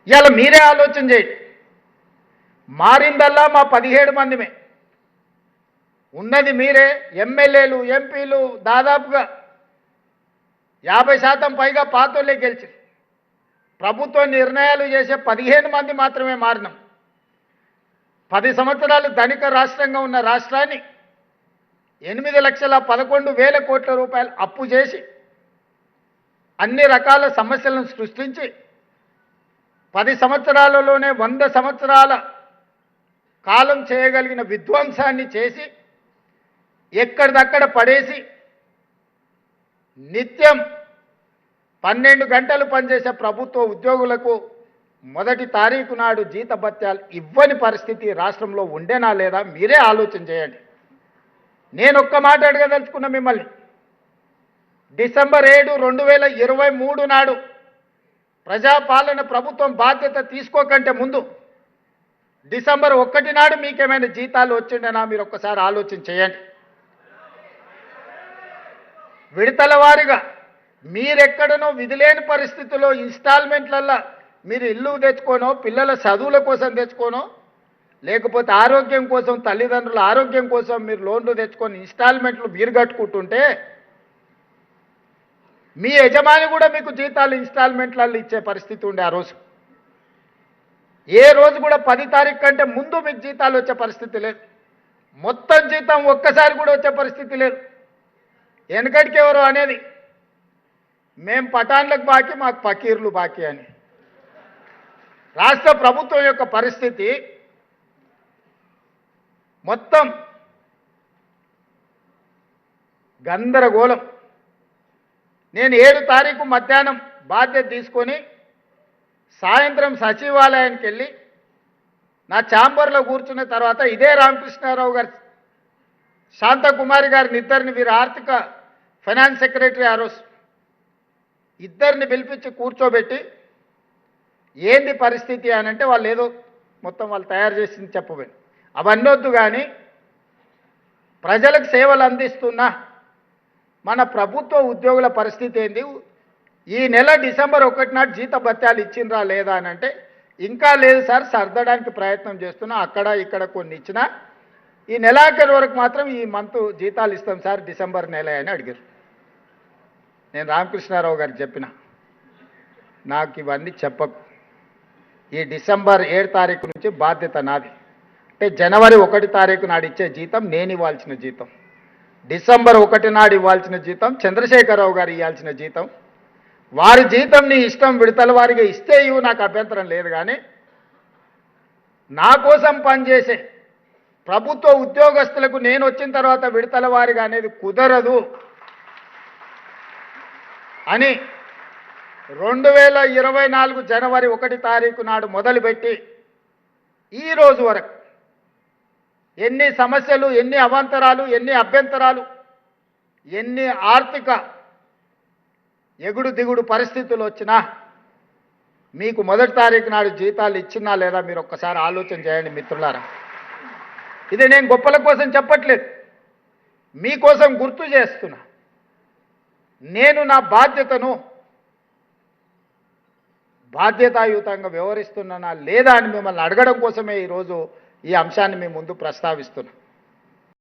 ఇవాళ మీరే ఆలోచన చేయండి. మారిందల్లా మా 17 మందిమే ఉన్నది. మీరే ఎమ్మెల్యేలు ఎంపీలు దాదాపుగా 50% పైగా పాతోళ్ళే గెలిచి ప్రభుత్వ నిర్ణయాలు చేసే 15 మంది మాత్రమే మారినాం. 10 సంవత్సరాలు ధనిక రాష్ట్రంగా ఉన్న రాష్ట్రాన్ని 8,11,000 కోట్ల రూపాయలు అప్పు చేసి అన్ని రకాల సమస్యలను సృష్టించి 10 సంవత్సరాలలోనే 100 సంవత్సరాల కాలం చేయగలిగిన విధ్వంసాన్ని చేసి ఎక్కడిదక్కడ పడేసి నిత్యం 12 గంటలు పనిచేసే ప్రభుత్వ ఉద్యోగులకు మొదటి తారీఖు నాడు జీతభత్యాలు ఇవ్వని పరిస్థితి రాష్ట్రంలో ఉండేనా లేదా మీరే ఆలోచన చేయండి. నేను ఒక్క మాట అడగదలుచుకున్న మిమ్మల్ని, డిసెంబర్ 7, 2023 నాడు ప్రజాపాలన ప్రభుత్వం బాధ్యత తీసుకోకంటే ముందు డిసెంబర్ 1 నాడు మీకేమైనా జీతాలు వచ్చిండేనా మీరు ఒక్కసారి ఆలోచన చేయండి. విడతల వారీగా మీరెక్కడనో విధిలేని పరిస్థితుల్లో ఇన్స్టాల్మెంట్లల్లో మీరు ఇల్లు తెచ్చుకోనో పిల్లల చదువుల కోసం తెచ్చుకోనో లేకపోతే ఆరోగ్యం కోసం తల్లిదండ్రుల ఆరోగ్యం కోసం మీరు లోన్లు తెచ్చుకొని ఇన్స్టాల్మెంట్లు మీరు కట్టుకుంటుంటే మీ యజమాని కూడా మీకు జీతాలు ఇన్స్టాల్మెంట్లలో ఇచ్చే పరిస్థితి ఉండే. ఆ రోజు ఏ రోజు కూడా 10 తారీఖు కంటే ముందు మీకు జీతాలు వచ్చే పరిస్థితి లేదు. మొత్తం జీతం ఒక్కసారి కూడా వచ్చే పరిస్థితి లేదు. వెనకటికి ఎవరు అనేది మేం పఠాన్లకు బాకీ మాకు పకీర్లు బాకీ అని. రాష్ట్ర ప్రభుత్వం యొక్క పరిస్థితి మొత్తం గందరగోళం. నేను 7 తారీఖు మధ్యాహ్నం బాధ్యత తీసుకొని సాయంత్రం సచివాలయానికి వెళ్ళి నా ఛాంబర్లో కూర్చున్న తర్వాత ఇదే రామకృష్ణారావు గారు శాంతకుమారి గారిని ఇద్దరిని వీరు ఆర్థిక ఫైనాన్స్ సెక్రటరీ ఆ రోజు ఇద్దరిని పిలిపించి కూర్చోబెట్టి ఏంది పరిస్థితి అని అంటే వాళ్ళు ఏదో మొత్తం వాళ్ళు తయారు చేసింది చెప్పబోయి అవన్నీ వద్దు, కానీ ప్రజలకు సేవలు అందిస్తున్న మన ప్రభుత్వ ఉద్యోగుల పరిస్థితి ఏంది, ఈ నెల డిసెంబర్ 1 నాడు జీతభత్యాలు ఇచ్చిండ్రా లేదా అని అంటే ఇంకా లేదు సార్, సర్దడానికి ప్రయత్నం చేస్తున్నా, అక్కడ ఇక్కడ కొన్ని ఇచ్చినా ఈ నెలాఖరు వరకు మాత్రం ఈ మంత్ జీతాలు ఇస్తాం సార్ డిసెంబర్ నెల అని అడిగారు. నేను రామకృష్ణారావు గారికి చెప్పిన, నాకు ఇవన్నీ చెప్పకు, ఈ డిసెంబర్ 7 తారీఖు నుంచి బాధ్యత నాది. అంటే జనవరి 1 తారీఖు నాడు ఇచ్చే జీతం నేను ఇవ్వాల్సిన జీతం, డిసెంబర్ 1 నాడు ఇవ్వాల్సిన జీతం చంద్రశేఖరరావు గారు ఇవ్వాల్సిన జీతం, వారి జీతం నీ ఇష్టం విడతల వారిగా ఇస్తే ఇవ్వు, నాకు అభ్యంతరం లేదు, కానీ నా కోసం పనిచేసే ప్రభుత్వ ఉద్యోగస్తులకు నేను వచ్చిన తర్వాత విడతల వారిగా అనేది కుదరదు అని 2024 జనవరి 1 తారీఖు నాడు మొదలుపెట్టి ఈ రోజు వరకు ఎన్ని సమస్యలు, ఎన్ని అవాంతరాలు, ఎన్ని అభ్యంతరాలు, ఎన్ని ఆర్థిక ఎగుడు దిగుడు పరిస్థితులు వచ్చినా మీకు 1 తారీఖు నాడు జీతాలు ఇచ్చినా లేదా మీరు ఒక్కసారి ఆలోచన చేయండి మిత్రులారా. ఇది నేను గొప్పల కోసం చెప్పట్లేదు, మీకోసం గుర్తు చేస్తున్నా. నేను నా బాధ్యతను బాధ్యతాయుతంగా వ్యవహరిస్తున్నానా లేదా అని మిమ్మల్ని అడగడం కోసమే ఈరోజు ఈ అంశాన్ని మీ ముందు ప్రస్తావిస్తున్నా.